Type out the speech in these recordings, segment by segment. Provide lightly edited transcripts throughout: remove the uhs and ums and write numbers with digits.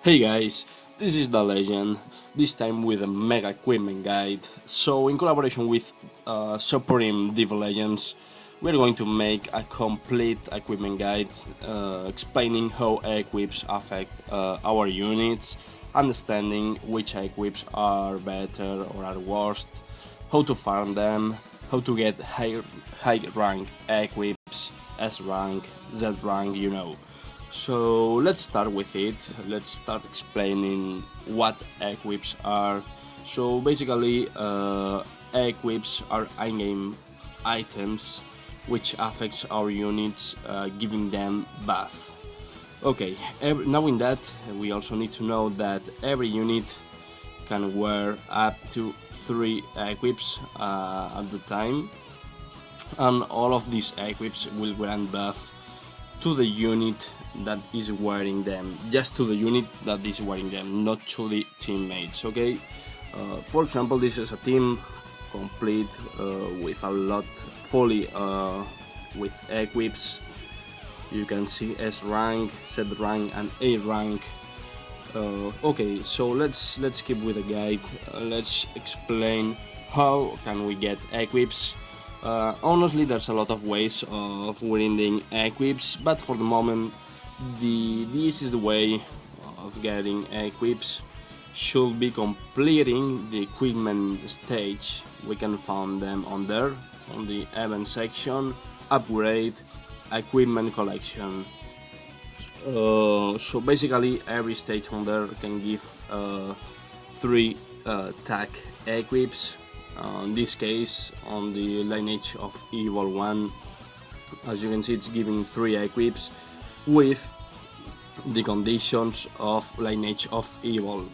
Hey guys, this is the Legend, this time with a mega equipment guide. So in collaboration with Supreme dblegends, we're going to make a complete equipment guide explaining how equips affect our units, understanding which equips are better or are worst, how to farm them, how to get high rank equips, S rank, Z rank. So let's start with it. Let's start explaining what equips are. So basically, equips are in-game items which affects our units, giving them buff. Okay, knowing that, we also need to know that every unit can wear up to 3 equips at the time, and all of these equips will grant buff to the unit that is wearing them, just to the unit that is wearing them, not to the teammates. Okay, for example, this is a team complete with a lot fully with equips. You can see S rank, Z rank, and A rank. Okay, so let's keep with the guide. Let's explain how can we get equips. Honestly, there's a lot of ways of winning equips, but for the moment, this is the way of getting equips. Should be completing the equipment stage. We can find them on there, on the event section, upgrade, equipment collection. So basically, every stage on there can give 3 tag equips. In this case, on the lineage of Evil 1, as you can see, it's giving 3 equips with the conditions of lineage of Evil.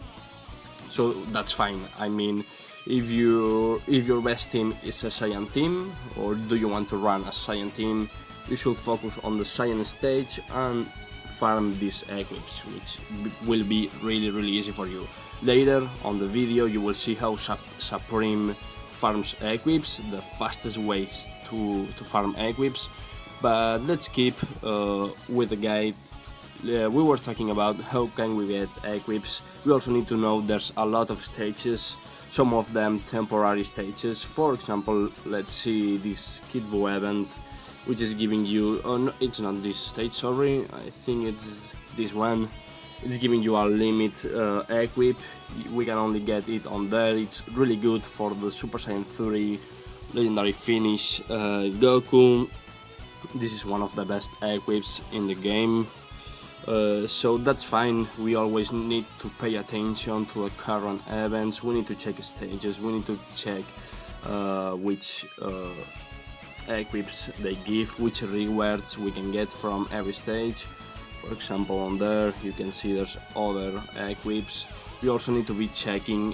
So that's fine. I mean, if your best team is a Cyan team, or do you want to run a Cyan team, you should focus on the Cyan stage and farm these equips, which will be really easy for you. Later on the video you will see how Supreme farms equips, the fastest ways to farm equips, but let's keep with the guide. We were talking about how can we get equips. We also need to know there's a lot of stages, some of them temporary stages. For example, let's see this Kidbo event, which is giving you, no, it's not this stage, sorry, I think it's this one. It's giving you a limit equip. We can only get it on there. It's really good for the Super Saiyan 3 legendary finish Goku. This is one of the best equips in the game. So that's fine. We always need to pay attention to the current events. We need to check stages. We need to check which equips they give, which rewards we can get from every stage. For example, on there you can see there's other equips. We also need to be checking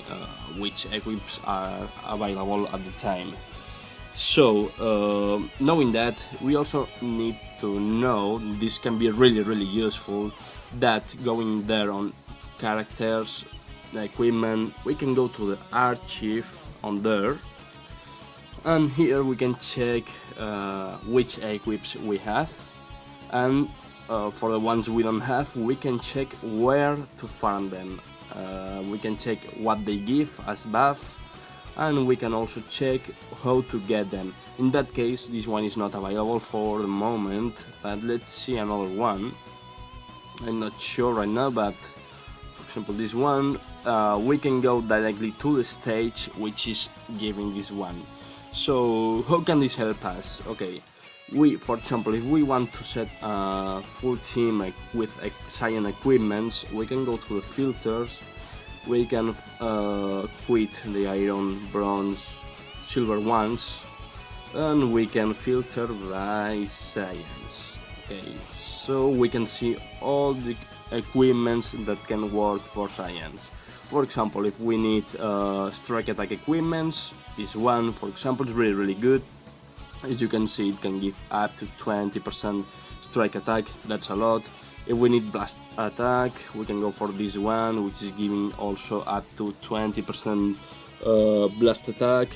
which equips are available at the time. So knowing that, we also need to know, this can be really useful, that going there on characters, the equipment, we can go to the archive on there, and here we can check which equips we have, and for the ones we don't have, we can check where to farm them. We can check what they give as buff, and we can also check how to get them. In that case, this one is not available for the moment, but let's see another one. I'm not sure right now, but for example this one, we can go directly to the stage which is giving this one. So how can this help us? Okay, for example, if we want to set a full team with Cyan equipments, we can go to the filters. We can quit the iron, bronze, silver ones, and we can filter by Cyans. Okay, so we can see all the equipments that can work for Cyans. For example, if we need strike attack equipments, this one, for example, is really good. As you can see, it can give up to 20% strike attack. That's a lot. If we need blast attack, we can go for this one, which is giving also up to 20% blast attack.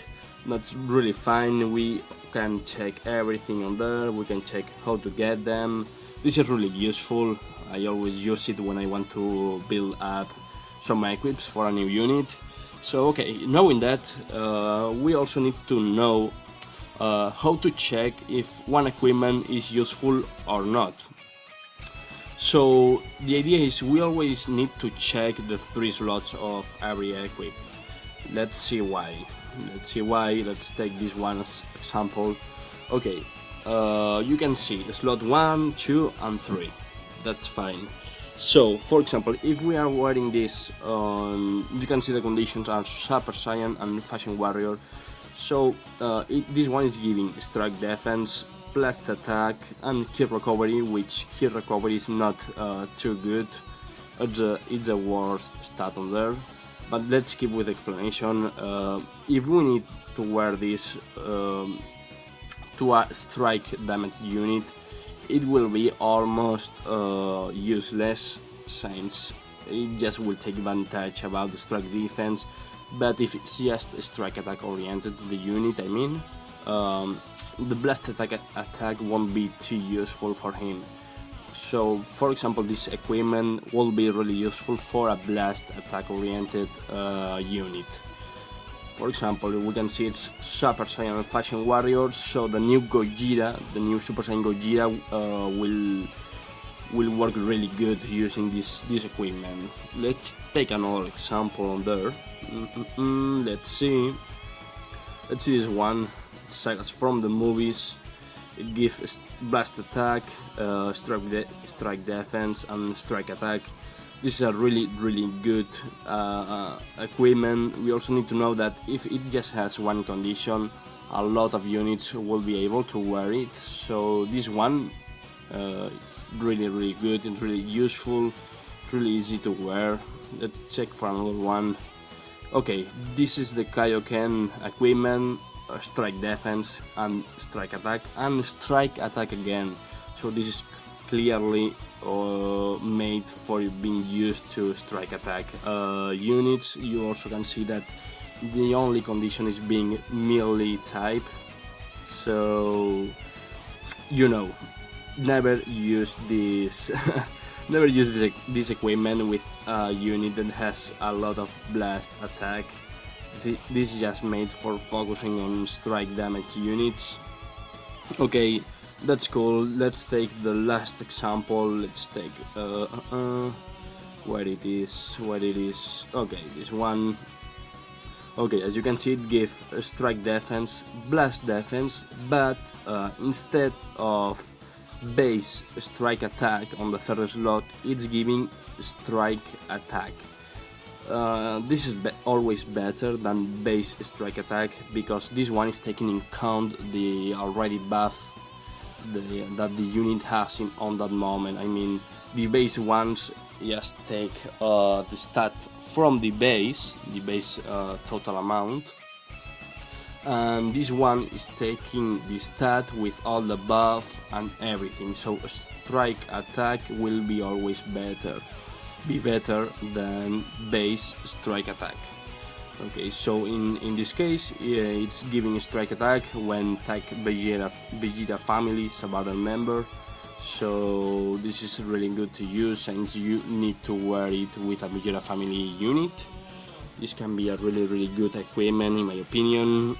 That's really fine. We can check everything on there. We can check how to get them. This is really useful. I always use it when I want to build up some equips for a new unit. So okay, knowing that, we also need to know how to check if one equipment is useful or not. So the idea is we always need to check the 3 slots of every equip. Let's see why. Let's take this one as example. Okay, you can see slot 1, 2 and 3. That's fine. So for example, if we are wearing this, you can see the conditions are Super Saiyan and Fashion Warrior. So this one is giving strike defense, blast attack and key recovery, which key recovery is not too good. It's a worst stat on there. But let's keep with explanation. If we need to wear this to a strike damage unit, it will be almost useless, since it just will take advantage about the strike defense. But if it's just strike attack oriented to the unit, I mean, the blast attack won't be too useful for him. So for example, this equipment will be really useful for a blast attack oriented unit. For example, we can see it's Super Saiyan and Fashion Warrior, so the new Gojira, the new Super Saiyan Gojira will work really good using this equipment. Let's take another example on there. Let's see this one. Sagas from the movies. It gives blast attack, strike defense and strike attack. This is a really good equipment. We also need to know that if it just has one condition, a lot of units will be able to wear it. So this one, it's really good and really useful, really easy to wear. Let's check for another one. Okay, this is the Kaioken equipment. Strike defense and strike attack again. So this is clearly made for being used to strike attack units. You also can see that the only condition is being melee type, so you know, never use this this equipment with a unit that has a lot of blast attack. This is just made for focusing on strike damage units. Okay, that's cool. Let's take the last example. Let's take where it is. Okay, this one. Okay, as you can see, it gives strike defense, blast defense, but instead of base strike attack on the third slot, it's giving strike attack. This is always better than base strike attack, because this one is taking in count the already buff that the unit has on that moment. I mean, the base ones just take the stat from the base total amount, and this one is taking the stat with all the buff and everything. So strike attack will be always better than base strike attack. Okay, so in this case, it's giving a strike attack when tag Vegeta family is a battle member. So this is really good to use, since you need to wear it with a Vegeta family unit. This can be a really good equipment in my opinion.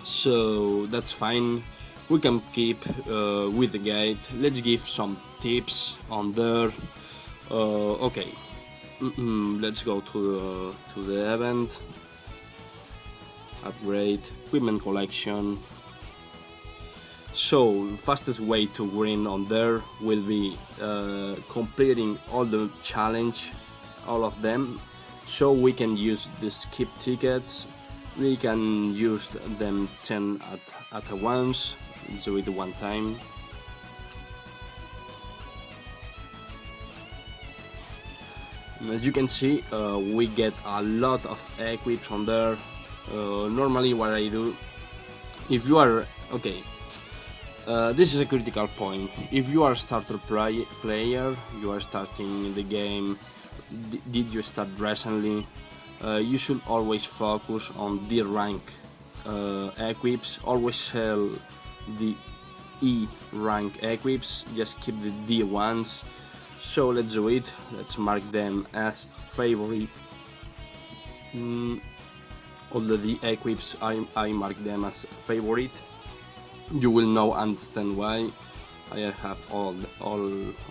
So that's fine. We can keep with the guide. Let's give some tips on there. Okay, let's go to the event. Upgrade, equipment collection. So fastest way to win on there will be completing all the challenge, all of them. So we can use the skip tickets. We can use them 10 at once. Do it one time. As you can see, we get a lot of equips on there. Normally what I do, if you are, okay, this is a critical point. If you are a starter player, you are starting the game, did you start recently, you should always focus on D rank equips. Always sell the E rank equips, just keep the D ones. So let's do it. Let's mark them as favorite. All the equips I mark them as favorite. You will now understand why. I have all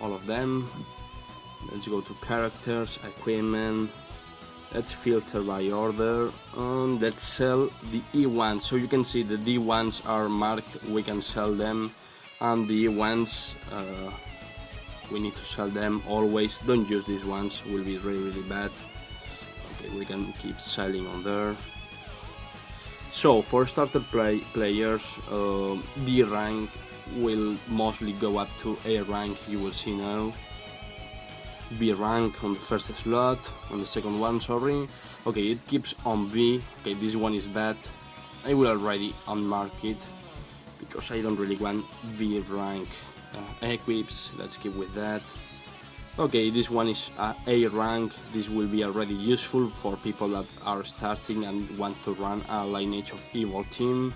of them. Let's go to characters, equipment. Let's filter by order, and let's sell the E1s. So you can see the D1s are marked, we can sell them, and the E1s we need to sell them always. Don't use these ones, will be really bad. Okay, we can keep selling on there. So for starter players, D rank will mostly go up to A rank, you will see now. B rank on the first slot, on the second one, sorry. Okay, it keeps on B. Okay, this one is bad. I will already unmark it because I don't really want B rank equips. Let's keep with that. Okay, this one is A rank. This will be already useful for people that are starting and want to run a Lineage of Evil team.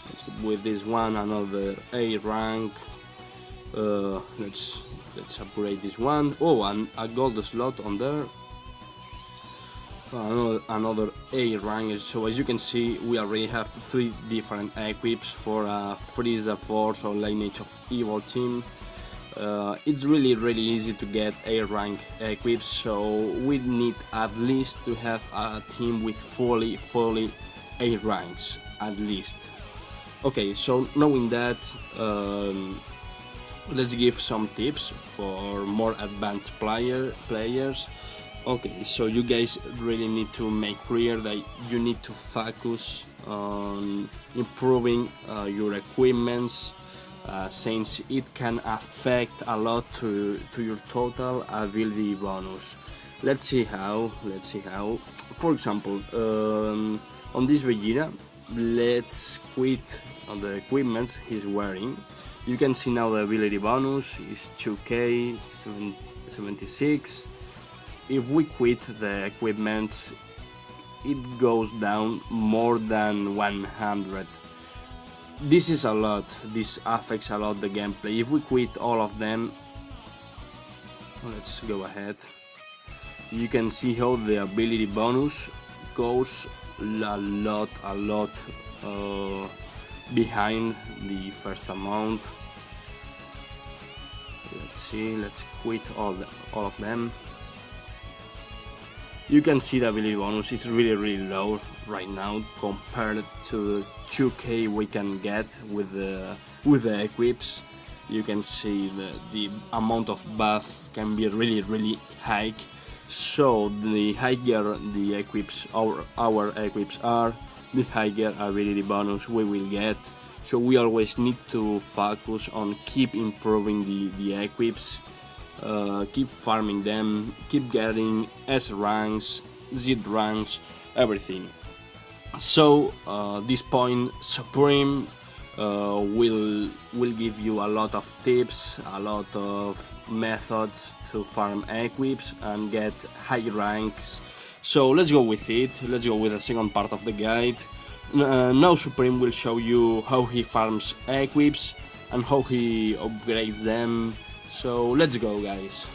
Let's keep with this one, another A rank. Let's upgrade this one. Oh, and a gold slot on there. Another A rank. So as you can see, we already have 3 different equips for a Frieza Force or Lineage of Evil team. It's really easy to get A rank equips, so we need at least to have a team with fully A ranks at least. Okay, so knowing that, let's give some tips for more advanced players. Okay, so you guys really need to make clear that you need to focus on improving your equipments, since it can affect a lot to your total ability bonus. Let's see how. For example, on this Vegeta, let's quit on the equipment he's wearing. You can see now the ability bonus is 2k 76. If we quit the equipment, it goes down more than 100. This is a lot, this affects a lot the gameplay. If we quit all of them, let's go ahead. You can see how the ability bonus goes a lot behind the first amount. Let's see, let's quit all of them. You can see the ability bonus is really low right now compared to the 2k we can get with the equips. You can see the amount of buff can be really high. So the higher the equips our equips are, the higher ability bonus we will get. So we always need to focus on keep improving the equips, keep farming them, keep getting S ranks, Z ranks, everything. So this point Supreme will give you a lot of tips, a lot of methods to farm equips and get high ranks. So let's go with it. Let's go with the second part of the guide. Now Supreme will show you how he farms equips and how he upgrades them. So let's go, guys.